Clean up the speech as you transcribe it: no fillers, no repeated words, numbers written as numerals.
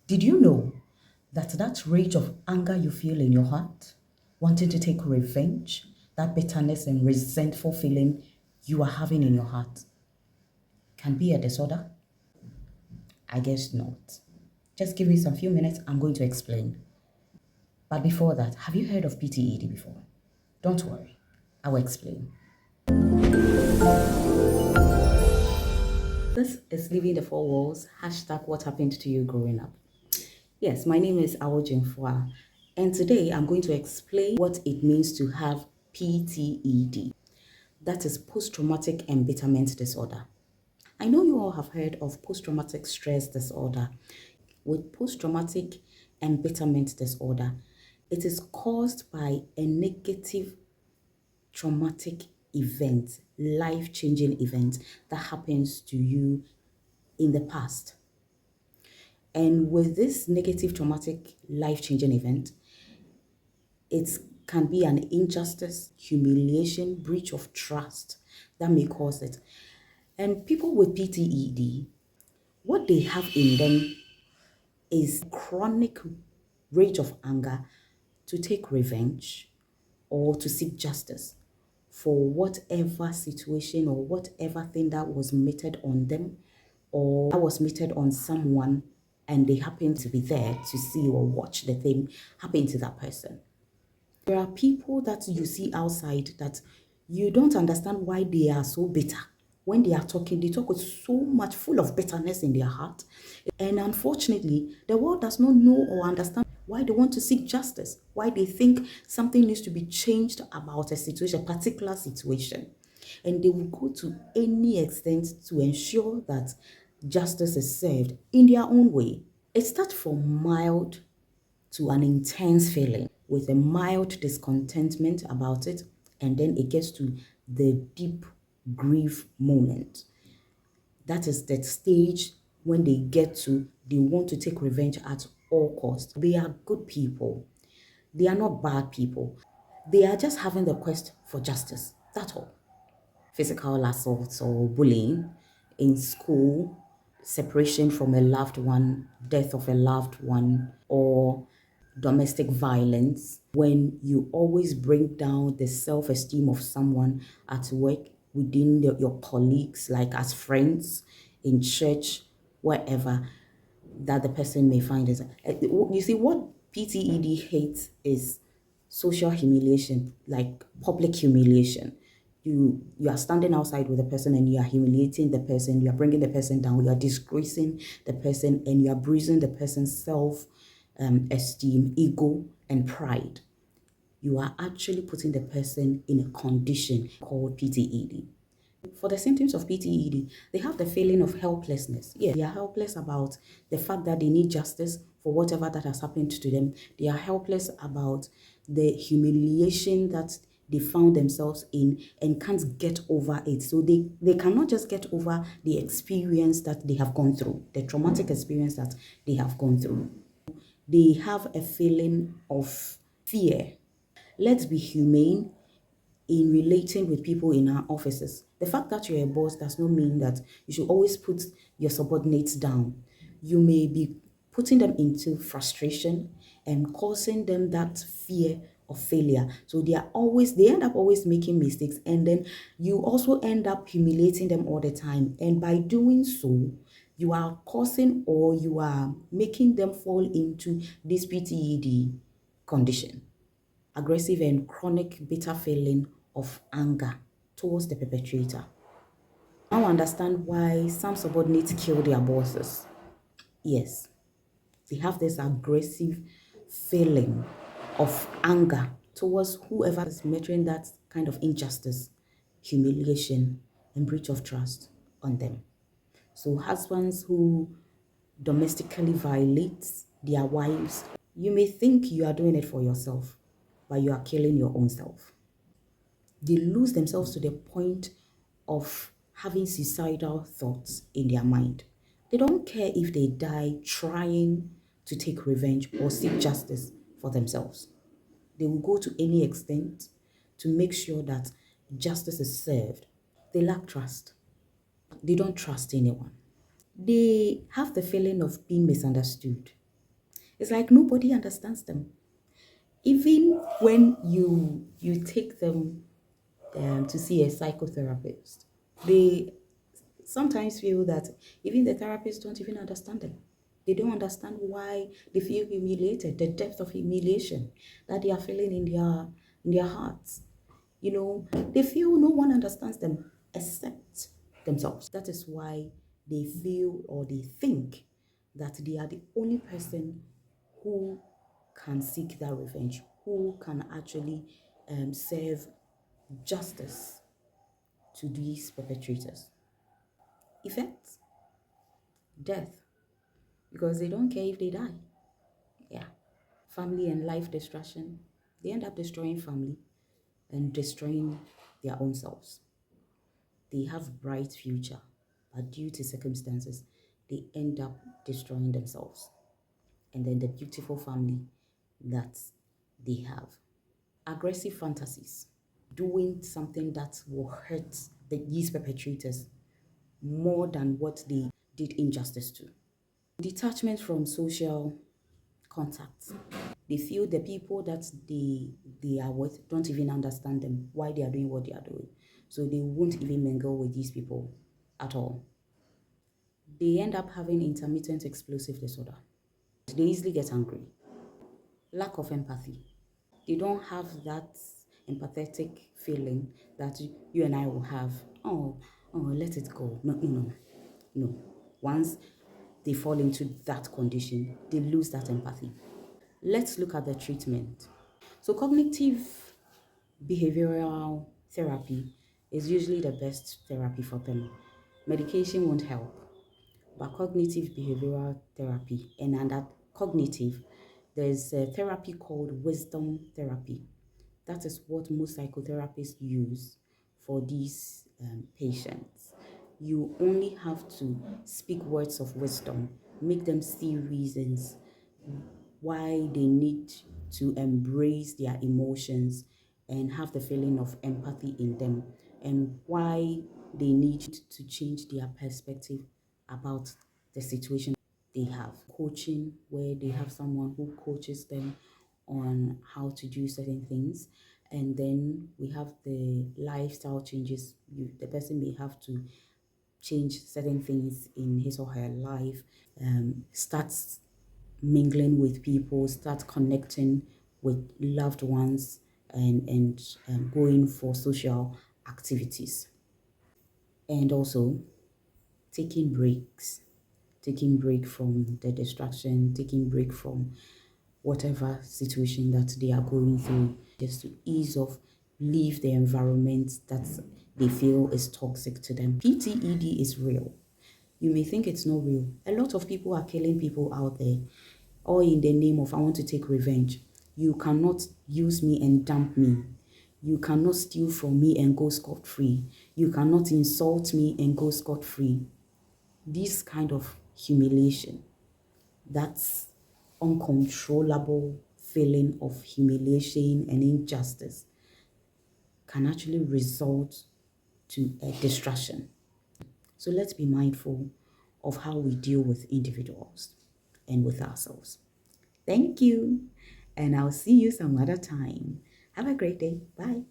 Did you know that rage of anger you feel in your heart, wanting to take revenge, that bitterness and resentful feeling you are having in your heart, can be a disorder? I guess not. Just give me some few minutes, I'm going to explain. But before that, have you heard of PTED before? Don't worry, I will explain. This is Leaving the Four Walls, hashtag what happened to you growing up. Yes, my name is Awojinfua, and today I'm going to explain what it means to have PTED. That is post-traumatic embitterment disorder. I know you all have heard of post-traumatic stress disorder. With post-traumatic embitterment disorder, it is caused by a negative traumatic event, life-changing event that happens to you in the past. And with this negative traumatic life-changing event, it can be an injustice, humiliation, breach of trust that may cause it. And people with PTED, what they have in them is chronic rage of anger to take revenge or to seek justice for whatever situation or whatever thing that was meted on them or that was meted on someone, and they happen to be there to see or watch the thing happen to that person. There are people that you see outside that you don't understand why they are so bitter. When they are talking, they talk with so much full of bitterness in their heart. And unfortunately, the world does not know or understand why they want to seek justice, why they think something needs to be changed about a situation, a particular situation. And they will go to any extent to ensure that justice is served in their own way. It starts from mild to an intense feeling with a mild discontentment about it, and then it gets to the deep grief moment. That is the stage when they want to take revenge at all costs. They are good people. They are not bad people. They are just having the quest for justice. That's all. Physical assaults or bullying in school, separation from a loved one, death of a loved one, or domestic violence, when you always bring down the self-esteem of someone at work, within your colleagues, like as friends, in church, wherever, that the person may find it. You see, what PTED hates is social humiliation, like public humiliation. You are standing outside with a person and you are humiliating the person, you are bringing the person down, you are disgracing the person, and you are bruising the person's self esteem, ego, and pride. You are actually putting the person in a condition called PTED. For the symptoms of PTED, they have the feeling of helplessness. Yeah, they are helpless about the fact that they need justice for whatever that has happened to them. They are helpless about the humiliation that they found themselves in and can't get over it. So they cannot just get over the experience that they have gone through, the traumatic experience that they have gone through. They have a feeling of fear. Let's be humane in relating with people in our offices. The fact that you're a boss does not mean that you should always put your subordinates down. You may be putting them into frustration and causing them that fear of failure. So they end up always making mistakes, and then you also end up humiliating them all the time. And by doing so, you are causing or you are making them fall into this PTED condition, aggressive and chronic bitter feeling of anger towards the perpetrator. Now understand why some subordinates kill their bosses. Yes, they have this aggressive feeling of anger towards whoever is measuring that kind of injustice, humiliation, and breach of trust on them. So husbands who domestically violate their wives, you may think you are doing it for yourself, but you are killing your own self. They lose themselves to the point of having suicidal thoughts in their mind. They don't care if they die trying to take revenge or seek justice for themselves. They will go to any extent to make sure that justice is served. They lack trust. They don't trust anyone. They have the feeling of being misunderstood. It's like nobody understands them. Even when you take them to see a psychotherapist, they sometimes feel that even the therapists don't even understand them. They don't understand why they feel humiliated, the depth of humiliation that they are feeling in their hearts. You know, they feel no one understands them except themselves. That is why they feel or they think that they are the only person who can seek that revenge, who can actually serve justice to these perpetrators. Effects, death, because they don't care if they die. Yeah. Family and life destruction. They end up destroying family and destroying their own selves. They have bright future, but due to circumstances, they end up destroying themselves. And then the beautiful family that they have. Aggressive fantasies, doing something that will hurt these perpetrators more than what they did injustice to. Detachment from social contacts. They feel the people that they are with don't even understand them, why they are doing what they are doing. So they won't even mingle with these people at all. They end up having intermittent explosive disorder. They easily get angry. Lack of empathy. They don't have that empathetic feeling that you and I will have. Oh, let it go. No. Once they fall into that condition, they lose that empathy. Let's look at the treatment. So, cognitive behavioral therapy is usually the best therapy for them. Medication won't help, but cognitive behavioral therapy, and under cognitive, there's a therapy called wisdom therapy. That is what most psychotherapists use for these patients. You only have to speak words of wisdom, make them see reasons why they need to embrace their emotions and have the feeling of empathy in them, and why they need to change their perspective about the situation they have. Coaching, where they have someone who coaches them on how to do certain things. And then we have the lifestyle changes. The person may have to change certain things in his or her life, starts mingling with people, start connecting with loved ones, and going for social activities. And also taking break from the distraction, taking break from whatever situation that they are going through, just to ease off, leave the environment that they feel is toxic to them. PTED is real. You may think it's not real. A lot of people are killing people out there, all in the name of I want to take revenge. You cannot use me and dump me. You cannot steal from me and go scot-free. You cannot insult me and go scot-free. This kind of humiliation, that's uncontrollable feeling of humiliation and injustice, can actually result to a distraction. So let's be mindful of how we deal with individuals and with ourselves. Thank you, and I'll see you some other time. Have a great day. Bye.